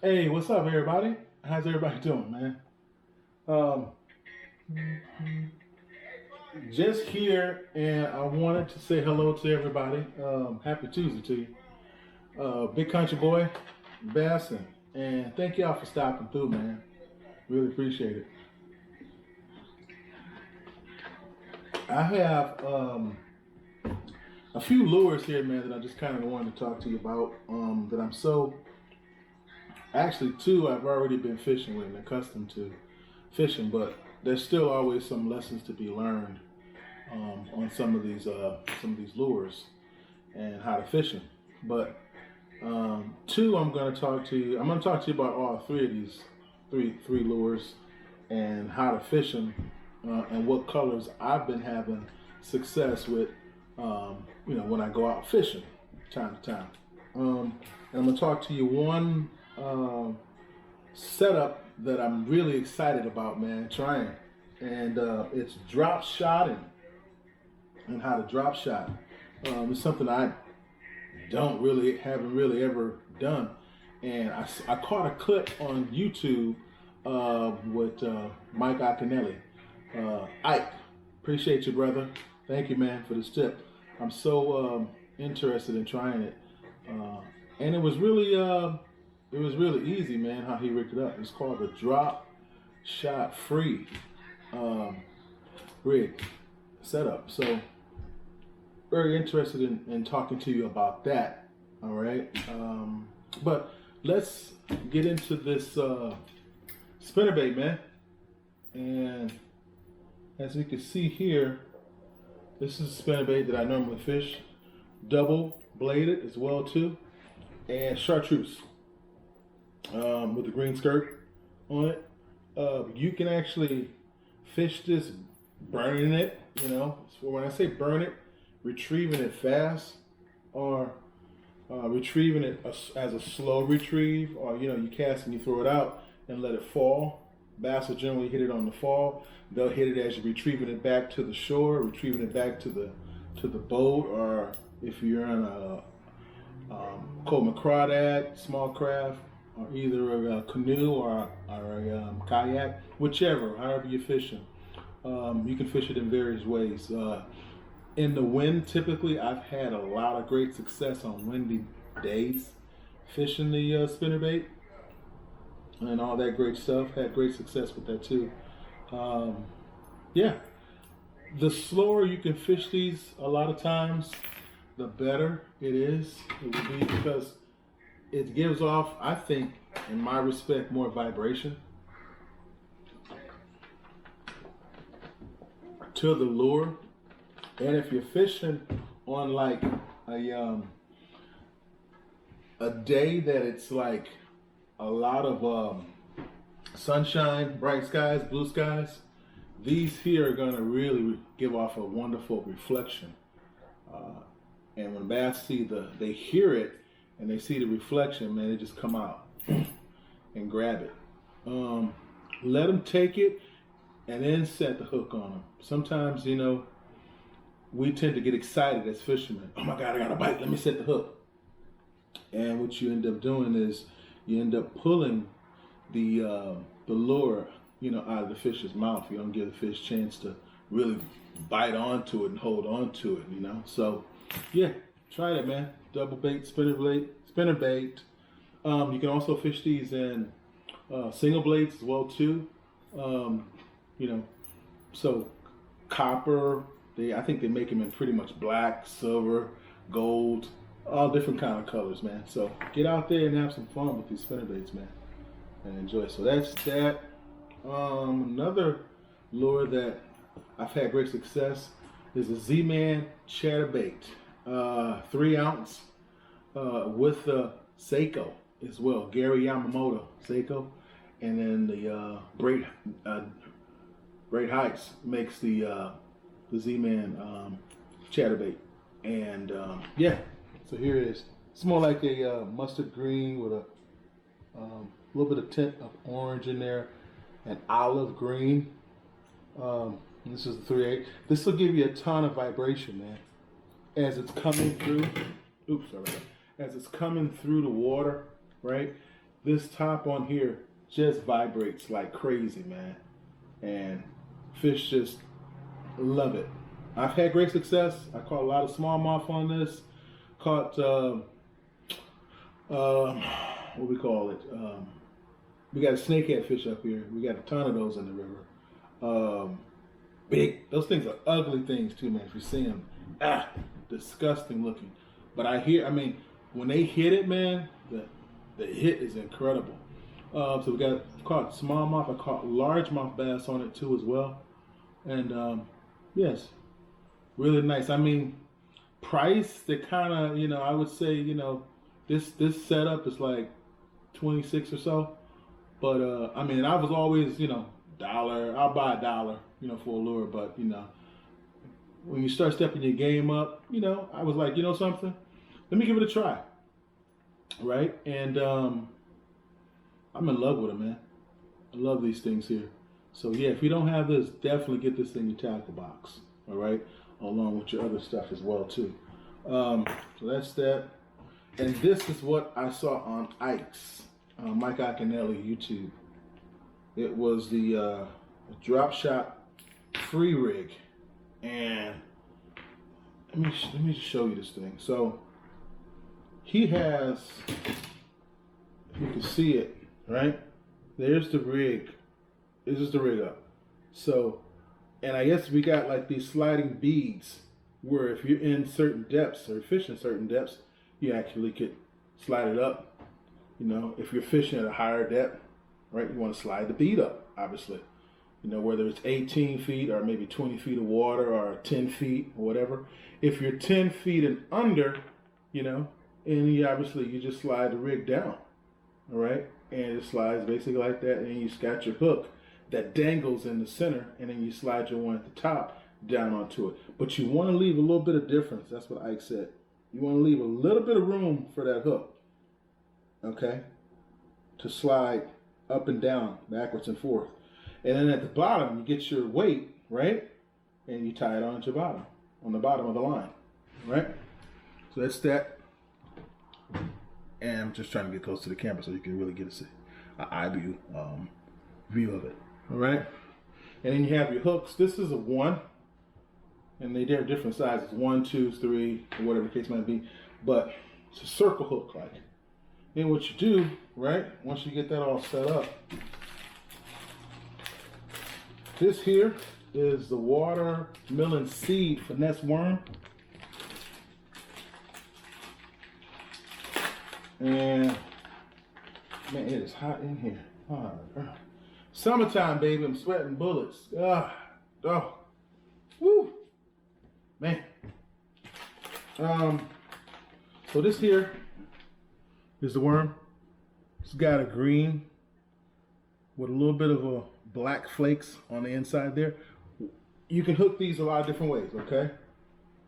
Hey, what's up, everybody? How's everybody doing, man? Um, just here, and I wanted to say hello to everybody. Happy Tuesday to you. Big Country Boy Bassin, and thank y'all for stopping through, man. Really appreciate it. I have a few lures here, man, that I just kind of wanted to talk to you about. That I'm so actually two I've already been fishing with and accustomed to fishing, but there's still always some lessons to be learned on some of these lures and how to fish them. But two, I'm going to talk to you. I'm going to talk to you about all three of these three lures and how to fish them and what colors I've been having success with. When I go out fishing, time to time. And I'm going to talk to you one setup that I'm really excited about, man. Trying, and it's drop shotting and how to drop shot. It's something I haven't really ever done, and I caught a clip on YouTube with Mike Akinelli. Ike, appreciate you, brother. Thank you, man, for this tip. I'm so interested in trying it, and it was really easy, man. How he rigged it up. It's called the Drop Shot Free rig setup. So very interested in talking to you about that. All right, but let's get into this spinnerbait, man. And as we can see here, this is a spinnerbait that I normally fish, double bladed as well too, and chartreuse with the green skirt on it. You can actually fish this burning it, So when I say burn it, retrieving it fast, or retrieving it as a slow retrieve, or you cast and you throw it out and let it fall. Bass will generally hit it on the fall. They'll hit it as you're retrieving it back to the shore, retrieving it back to the boat, or if you're on a Coleman crawdad, small craft, or either a canoe or a kayak, whichever, however you're fishing. You can fish it in various ways. In the wind, typically, I've had a lot of great success on windy days fishing the spinnerbait and all that great stuff. Had great success with that too. Yeah, the slower you can fish these, a lot of times, the better it is. It will be because it gives off, I think, in my respect, more vibration to the lure. And if you're fishing on like a day that it's like a lot of sunshine, bright skies, blue skies, these here are gonna really give off a wonderful reflection. And when bass they hear it and they see the reflection, man, they just come out and grab it. Let them take it and then set the hook on them. Sometimes, we tend to get excited as fishermen. Oh my God, I got a bite. Let me set the hook. And what you end up doing is you end up pulling the lure, out of the fish's mouth. You don't give the fish a chance to really bite onto it and hold on to it, So, yeah, try it, man. Double bait, spinnerbait. You can also fish these in single blades as well too. So copper. I think they make them in pretty much black, silver, gold, all different kind of colors, man. So get out there and have some fun with these spinnerbaits, man, and enjoy. So that's that. Another lure that I've had great success is a Z-Man Chatterbait, 3 ounce with the Seiko as well, Gary Yamamoto Seiko, and then the Great Heights makes the Z-Man Chatterbait, and yeah. So here it is. It's more like a mustard green with a little bit of tint of orange in there, and olive green. This is the 3/8. This will give you a ton of vibration, man, as it's coming through. Oops, sorry. As it's coming through the water, right? this top on here just vibrates like crazy, man. And fish just love it. I've had great success. I caught a lot of smallmouth on this. Caught, what we call it? We got a snakehead fish up here. We got a ton of those in the river. Big, those things are ugly things too, man. If you see them, disgusting looking. But I mean, when they hit it, man, the hit is incredible. So we caught smallmouth. I caught largemouth bass on it too as well. And yes, really nice. I mean, price, they kind of, you know, I would say, you know, this setup is like 26 or so. But I mean, I was always, you know, $1. I'll buy $1, you know, for a lure. But you know, when you start stepping your game up, you know, I was like, you know something, let me give it a try, right? And I'm in love with it, man. I love these things here. So yeah, if you don't have this, definitely get this in your tackle box, all right, along with your other stuff as well too. So that's that. And this is what I saw on Ike's, Mike Iaconelli YouTube. It was the Dropshot Rig, and let me just show you this thing. So he has, you can see it, right? There's the rig. This is the rig up. So, and I guess we got like these sliding beads where if you're in certain depths or fishing certain depths, you actually could slide it up. You know, if you're fishing at a higher depth, right, you want to slide the bead up, obviously. You know, whether it's 18 feet or maybe 20 feet of water or 10 feet or whatever. If you're 10 feet and under, you know, and you just slide the rig down, all right? And it slides basically like that, and you got your hook that dangles in the center, and then you slide your one at the top down onto it. But you want to leave a little bit of difference. That's what Ike said. You want to leave a little bit of room for that hook, okay, to slide up and down, backwards and forth. And then at the bottom, you get your weight, right? And you tie it on at your bottom, on the bottom of the line, right? So that's that. And I'm just trying to get close to the camera so you can really get an eye view of it, all right? And then you have your hooks. This is a 1, and they're different sizes, 1, 2, 3, or whatever the case might be. But it's a circle hook, like. Then what you do, right? Once you get that all set up, this here is the watermelon seed finesse worm. And man, it is hot in here. Oh, summertime, baby. I'm sweating bullets. Oh, woo, man. So this here is the worm. It's got a green with a little bit of a black flakes on the inside there. You can hook these a lot of different ways, okay?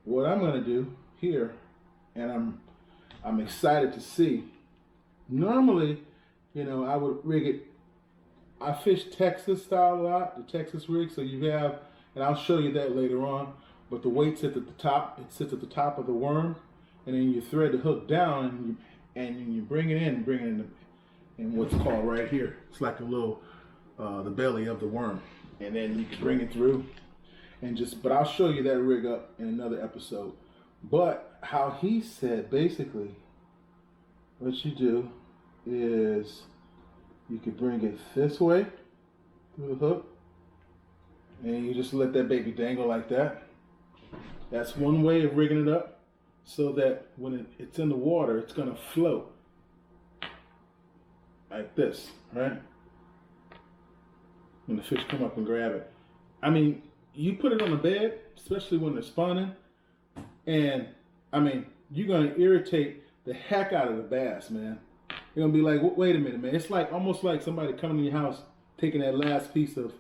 What I'm gonna do here, and I'm excited to see. Normally, you know, I would rig it. I fish Texas style a lot, the Texas rig. So you have, and I'll show you that later on. But the weight sits at the top. It sits at the top of the worm, and then you thread the hook down, and you bring it in, in what's called right here. It's like a little, the belly of the worm, and then you can bring it through, and but I'll show you that rig up in another episode. But how he said, basically, what you do is you can bring it this way through the hook, and you just let that baby dangle like that. That's one way of rigging it up, so that when it's in the water, it's gonna float like this, right? When the fish come up and grab it. I mean, you put it on the bed, especially when they're spawning, and I mean, you're gonna irritate the heck out of the bass, man. You're gonna be like, wait a minute, man. It's like almost like somebody coming in your house, taking that last piece of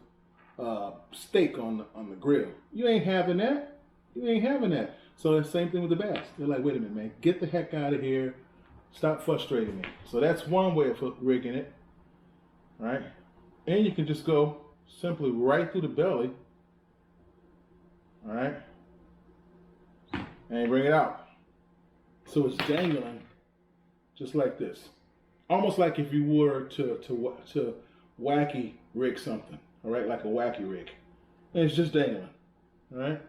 steak on the grill. You ain't having that. You ain't having that. So the same thing with the bass. They're like, wait a minute, man. Get the heck out of here. Stop frustrating me. So that's one way of rigging it, right? And you can just go simply right through the belly, all right? And bring it out. So it's dangling just like this. almost like if you were to wacky rig something, all right, like a wacky rig. And it's just dangling, all right.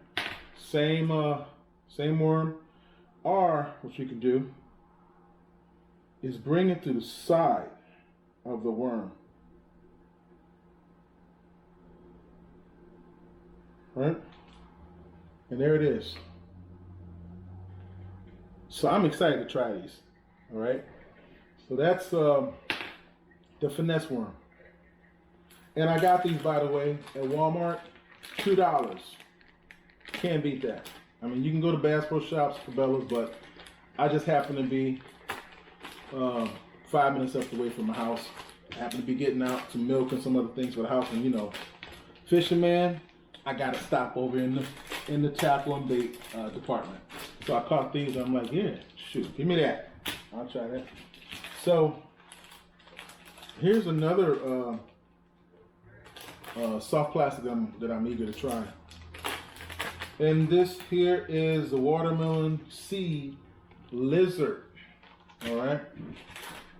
Same worm. Or what you can do is bring it to the side of the worm, right? And there it is. So I'm excited to try these, all right? So that's the finesse worm. And I got these, by the way, at Walmart, $2. Can't beat that. I mean, you can go to Bass Pro Shops for Bellas, but I just happen to be 5 minutes up the way from my house. I happen to be getting out some milk and some other things for the house, and you know, fishing, man, I gotta stop over in the tackle and bait department. So I caught these. I'm like, yeah, shoot, give me that. I'll try that. So here's another soft plastic that I'm eager to try. And this here is the watermelon seed lizard. All right,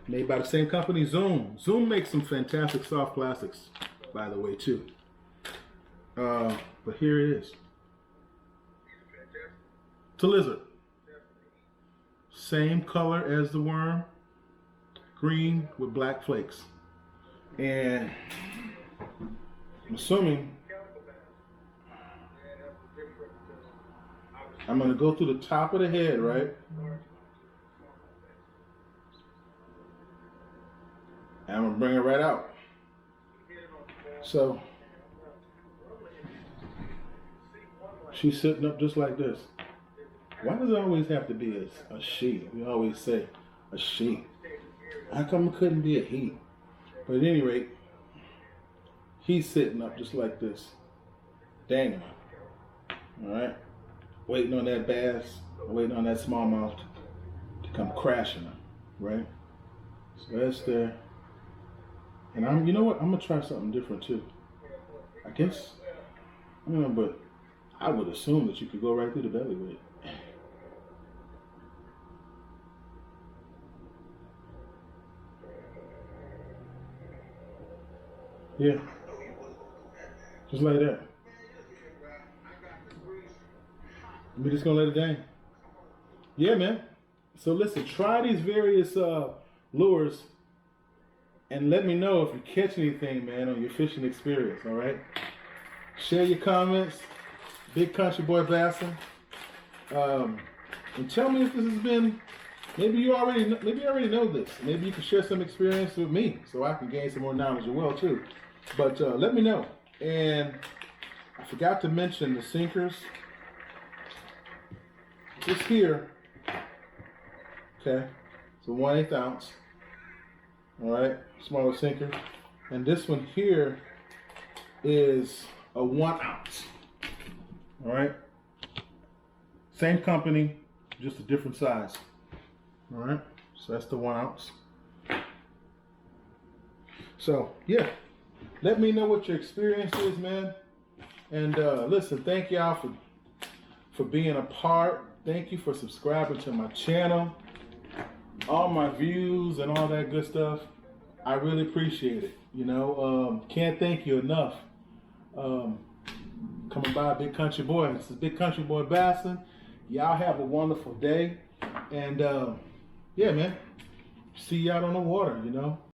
made by the same company, Zoom. Zoom makes some fantastic soft plastics, by the way, too. But here it is. It's a lizard. Same color as the worm, green with black flakes. And I'm assuming I'm gonna go through the top of the head, right? And I'm gonna bring it right out. So she's sitting up just like this. Why does it always have to be a she? We always say a she. How come it couldn't be a he? But at any rate, he's sitting up just like this. Dangling. All right. Waiting on that bass, waiting on that smallmouth to come crashing up, right? So that's there. And you know what? I'm gonna try something different too. I guess, I don't know, but I would assume that you could go right through the belly with it. Yeah, just like that. We're just gonna let it hang. Yeah, man. So listen, try these various lures and let me know if you catch anything, man, on your fishing experience, all right? Share your comments, Big Kountry Boi Bassin. And tell me if this has been, maybe you already know this. Maybe you can share some experience with me so I can gain some more knowledge as well, too. But let me know. And I forgot to mention the sinkers. This here, okay, it's a 1/8 ounce, all right, smaller sinker. And this one here is a 1 ounce, all right. Same company, just a different size, all right. So that's the 1 ounce. So yeah, let me know what your experience is, man. And listen, thank y'all for being a part. Thank you for subscribing to my channel. All my views and all that good stuff. I really appreciate it. You know, can't thank you enough. Coming by Big Kountry Boi. This is Big Kountry Boi Bassin. Y'all have a wonderful day. And yeah, man. See y'all on the water, you know.